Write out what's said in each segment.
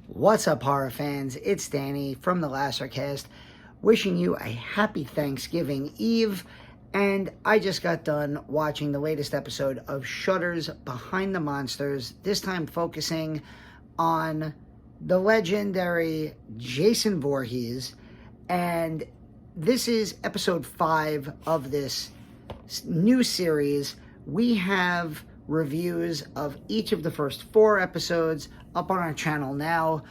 What's up, horror fans? It's Danny from the Lassercast, wishing you a happy Thanksgiving Eve. And I just got done watching the latest episode of Shudder'S Behind the Monsters, this time focusing on the legendary Jason Voorhees. And this is episode 5 of this new series. We have reviews of each of the first 4 episodes up on our channel now.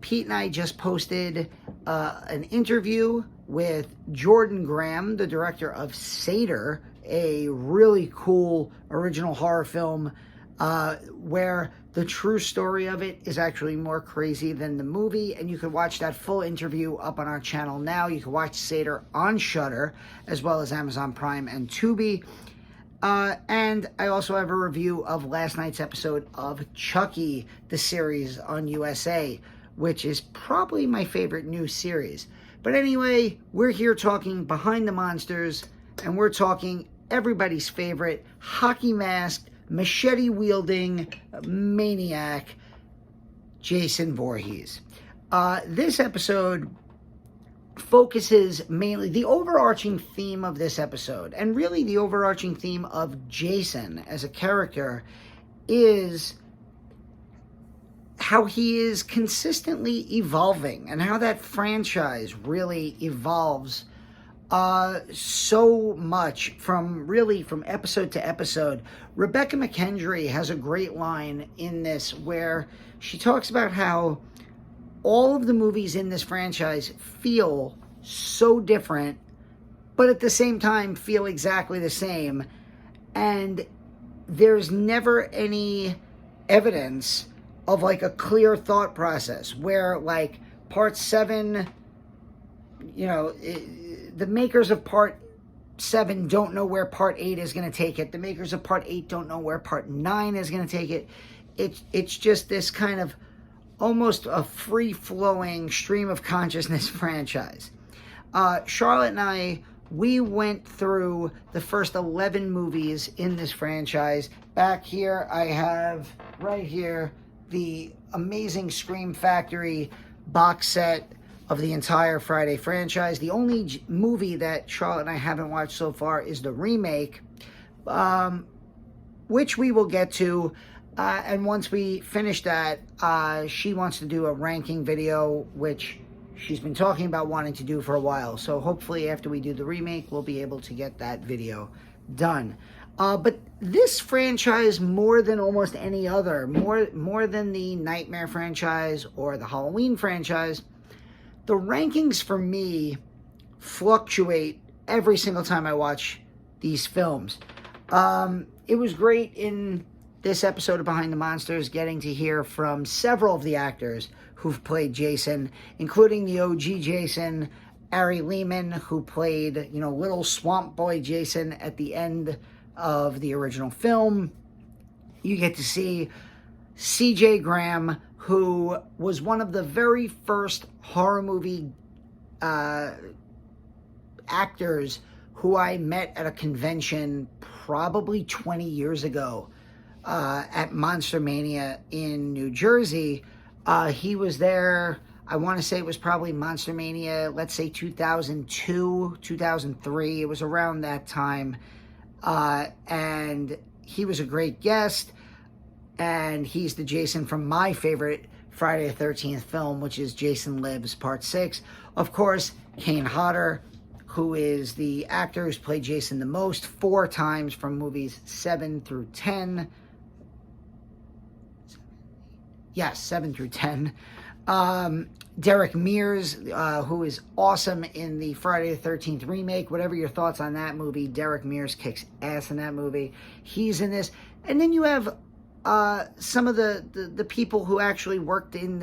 Pete and I just posted an interview with Jordan Graham, the director of Seder, a really cool original horror film where the true story of it is actually more crazy than the movie, and you can watch that full interview up on our channel now. You can watch Seder on Shudder, as well as Amazon Prime and Tubi. And I also have a review of last night's episode of Chucky, the series on USA, which is probably my favorite new series. But anyway, we're here talking Behind the Monsters, and we're talking everybody's favorite hockey masked, machete wielding maniac, Jason Voorhees. This episode focuses mainly, the overarching theme of this episode, and really the overarching theme of Jason as a character, is how he is consistently evolving and how that franchise really evolves so much from episode to episode. Rebecca McKendry has a great line in this where she talks about how all of the movies in this franchise feel so different, but at the same time feel exactly the same. And there's never any evidence of like a clear thought process where like part 7, the makers of part 7 don't know where part 8 is going to take it. The makers of part 8 don't know where part 9 is going to take it. It's just this kind of almost a free-flowing stream of consciousness franchise. Charlotte and I, we went through the first 11 movies in this franchise. Back here, I have, right here, the amazing Scream Factory box set of the entire Friday franchise. The only movie that Charlotte and I haven't watched so far is the remake, which we will get to. And once we finish that, she wants to do a ranking video, which she's been talking about wanting to do for a while. So hopefully after we do the remake, we'll be able to get that video done. But this franchise, more than almost any other, more than the Nightmare franchise or the Halloween franchise, the rankings for me fluctuate every single time I watch these films. It was great in this episode of Behind the Monsters getting to hear from several of the actors who've played Jason, including the OG Jason, Ari Lehman, who played, little swamp boy Jason at the end of the original film. You get to see CJ Graham, who was one of the very first horror movie actors who I met at a convention probably 20 years ago. At Monster Mania in New Jersey. He was there, I want to say it was probably Monster Mania, let's say 2002, 2003. It was around that time. And he was a great guest. And he's the Jason from my favorite Friday the 13th film, which is Jason Lives Part 6. Of course, Kane Hodder, who is the actor who's played Jason the most, 4 times from movies 7 through 10. Yes, 7 through 10. Derek Mears, who is awesome in the Friday the 13th remake. Whatever your thoughts on that movie, Derek Mears kicks ass in that movie. He's in this. And then you have some of the people who actually worked on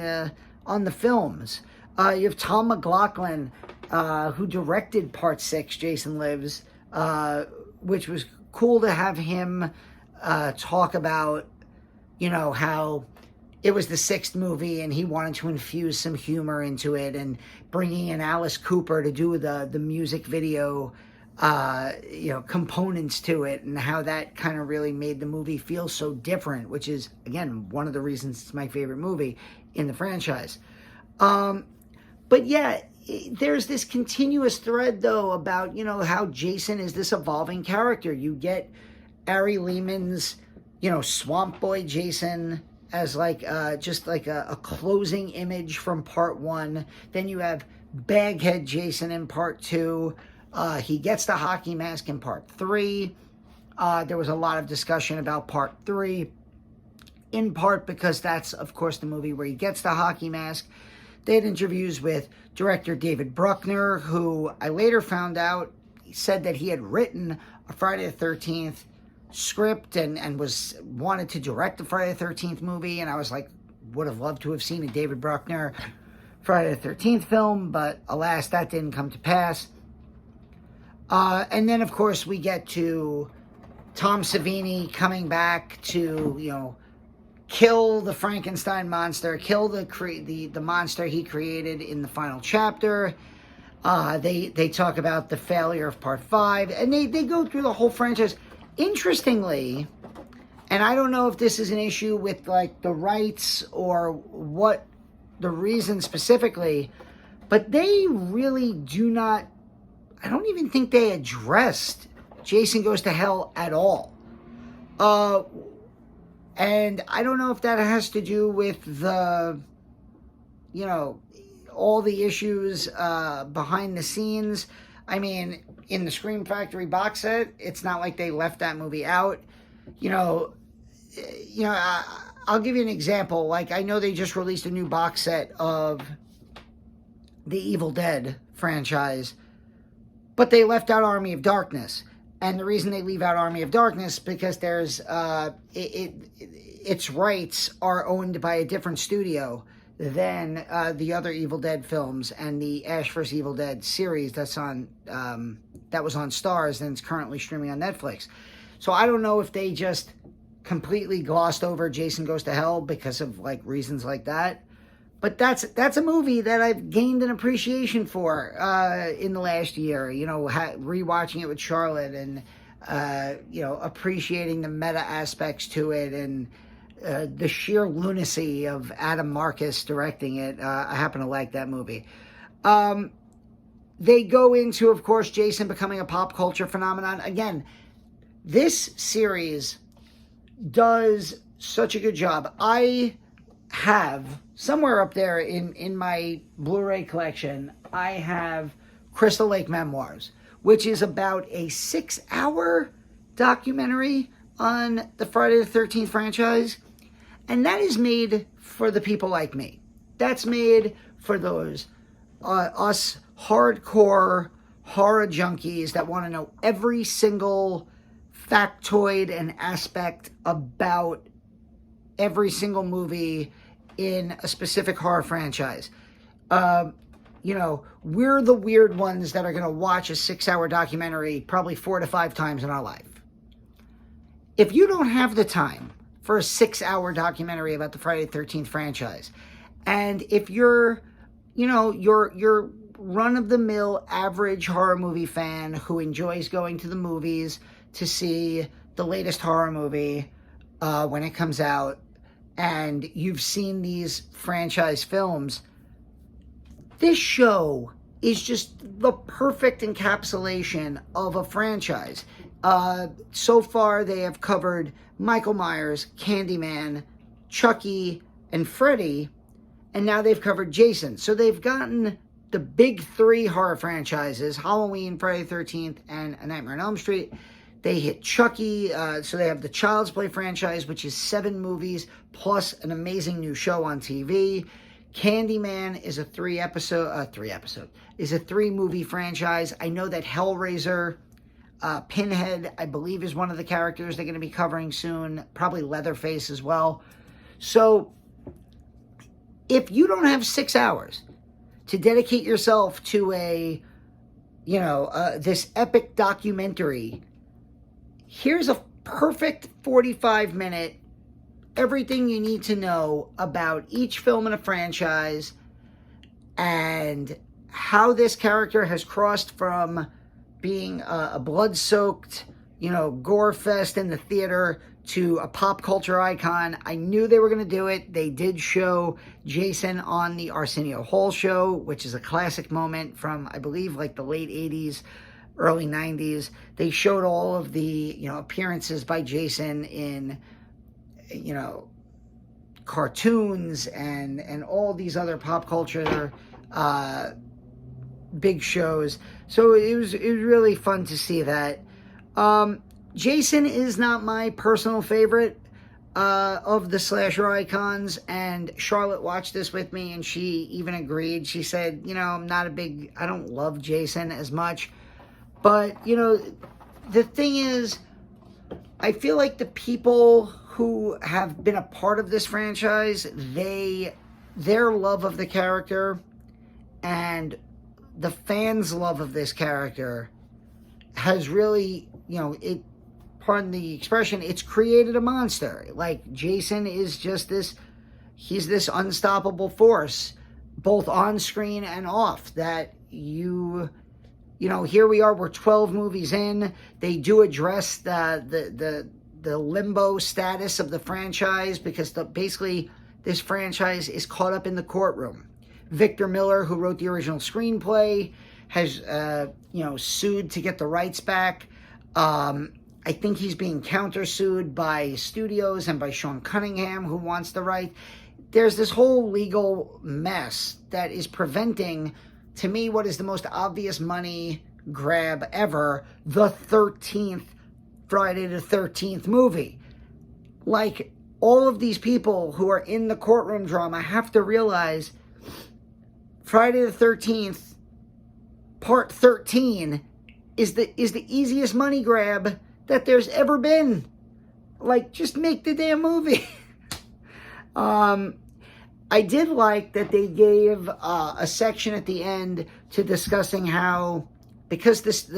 the films. You have Tom McLaughlin, who directed Part 6, Jason Lives, which was cool to have him talk about, how it was the 6th movie and he wanted to infuse some humor into it, and bringing in Alice Cooper to do the music video components to it, and how that kind of really made the movie feel so different, which is, again, one of the reasons it's my favorite movie in the franchise. But yeah, there's this continuous thread, though, about, how Jason is this evolving character. You get Ari Lehman's, Swamp Boy Jason as just like a closing image from part 1. Then you have Baghead Jason in part 2. He gets the hockey mask in part 3. There was a lot of discussion about part 3, in part because that's, of course, the movie where he gets the hockey mask. They had interviews with director David Bruckner, who I later found out said that he had written a Friday the 13th script and wanted to direct the Friday the 13th movie. And I was like, would have loved to have seen a David Bruckner Friday the 13th film, but alas, that didn't come to pass. And then, of course, we get to Tom Savini coming back to, kill the Frankenstein monster, kill the monster he created in the final chapter. They talk about the failure of part 5, and they go through the whole franchise. Interestingly, and I don't know if this is an issue with the rights or what the reason specifically, but they really do not, I don't even think they addressed Jason Goes to Hell at all. And I don't know if that has to do with the, all the issues behind the scenes. I mean, in the Scream Factory box set, it's not like they left that movie out. I'll give you an example. I know they just released a new box set of the Evil Dead franchise, but they left out Army of Darkness. And the reason they leave out Army of Darkness because there's its rights are owned by a different studio than the other Evil Dead films and the Ash vs. Evil Dead series that was on Starz and it's currently streaming on Netflix. So I don't know if they just completely glossed over Jason Goes to Hell because of reasons like that. But that's a movie that I've gained an appreciation for in the last year. Rewatching it with Charlotte and appreciating the meta aspects to it and the sheer lunacy of Adam Marcus directing it. I happen to like that movie. They go into, of course, Jason becoming a pop culture phenomenon. Again, this series does such a good job. I have somewhere up there in my Blu-ray collection, I have Crystal Lake Memoirs, which is about a 6-hour documentary on the Friday the 13th franchise. And that is made for the people like me. That's made for those us hardcore horror junkies that want to know every single factoid and aspect about every single movie in a specific horror franchise. We're the weird ones that are going to watch a 6-hour documentary probably 4 to 5 times in our life. If you don't have the time for a 6-hour documentary about the Friday the 13th franchise, and if you're, your run-of-the-mill average horror movie fan who enjoys going to the movies to see the latest horror movie when it comes out, and you've seen these franchise films, this show is just the perfect encapsulation of a franchise. So far, they have covered Michael Myers, Candyman, Chucky, and Freddy, and now they've covered Jason. So they've gotten the big 3 horror franchises, Halloween, Friday the 13th, and A Nightmare on Elm Street. They hit Chucky, so they have the Child's Play franchise, which is 7 movies, plus an amazing new show on TV. Candyman is a 3-movie franchise. I know that Hellraiser, Pinhead, I believe, is one of the characters they're going to be covering soon. Probably Leatherface as well. So, if you don't have 6 hours to dedicate yourself to this epic documentary, here's a perfect 45-minute, everything you need to know about each film in a franchise and how this character has crossed from, being a blood-soaked, gore fest in the theater to a pop culture icon. I knew they were going to do it. They did show Jason on the Arsenio Hall show, which is a classic moment from, I believe, like the late 80s, early 90s. They showed all of the, appearances by Jason in, cartoons and all these other pop culture big shows. So it was really fun to see that. Jason is not my personal favorite of the slasher icons, and Charlotte watched this with me, and she even agreed. She said, I don't love Jason as much, but, the thing is, I feel like the people who have been a part of this franchise, their love of the character and the fans' love of this character has really, pardon the expression, it's created a monster. Like, Jason is just he's this unstoppable force, both on screen and off, that here we are, we're 12 movies in. They do address the limbo status of the franchise, because basically this franchise is caught up in the courtroom. Victor Miller, who wrote the original screenplay, has sued to get the rights back. I think he's being countersued by studios and by Sean Cunningham, who wants the right. There's this whole legal mess that is preventing, to me, what is the most obvious money grab ever, the 13th Friday the 13th movie. Like, all of these people who are in the courtroom drama have to realize Friday the 13th, part 13, is the easiest money grab that there's ever been. Like, just make the damn movie. I did like that they gave a section at the end to discussing how, because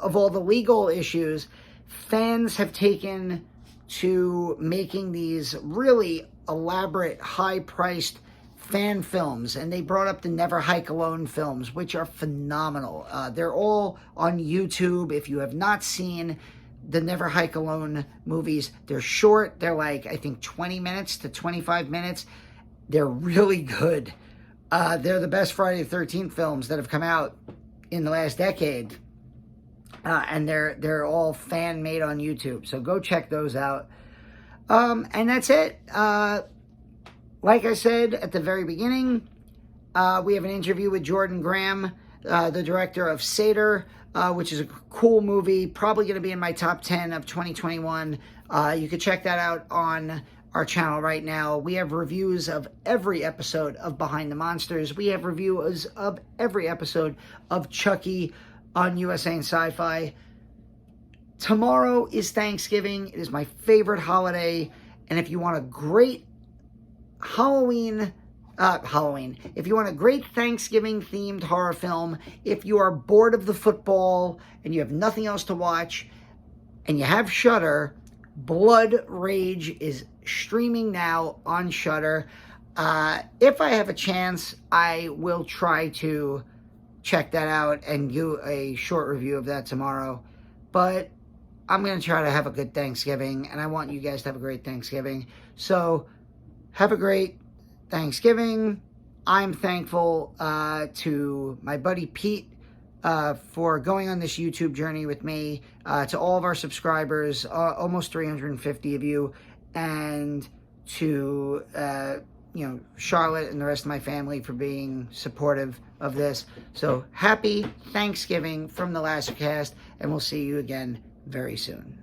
of all the legal issues, fans have taken to making these really elaborate, high-priced fan films, and they brought up the Never Hike Alone films, which are phenomenal. They're all on YouTube. If you have not seen the Never Hike Alone movies, they're short. They're like, I think, 20 minutes to 25 minutes. They're really good. They're the best Friday the 13th films that have come out in the last decade. And they're all fan-made on YouTube. So go check those out. And that's it. Like I said at the very beginning, we have an interview with Jordan Graham, the director of Seder, which is a cool movie, probably going to be in my top 10 of 2021. You can check that out on our channel right now. We have reviews of every episode of Behind the Monsters. We have reviews of every episode of Chucky on USA and Sci-Fi. Tomorrow is Thanksgiving. It is my favorite holiday. And if you want a great Halloween, if you want a great Thanksgiving-themed horror film, if you are bored of the football and you have nothing else to watch, and you have Shudder, Blood Rage is streaming now on Shudder. If I have a chance, I will try to check that out and do a short review of that tomorrow. But I'm going to try to have a good Thanksgiving, and I want you guys to have a great Thanksgiving. So have a great Thanksgiving. I'm thankful to my buddy Pete for going on this YouTube journey with me, to all of our subscribers, almost 350 of you, and to Charlotte and the rest of my family for being supportive of this. So happy Thanksgiving from the Lasercast, and we'll see you again very soon.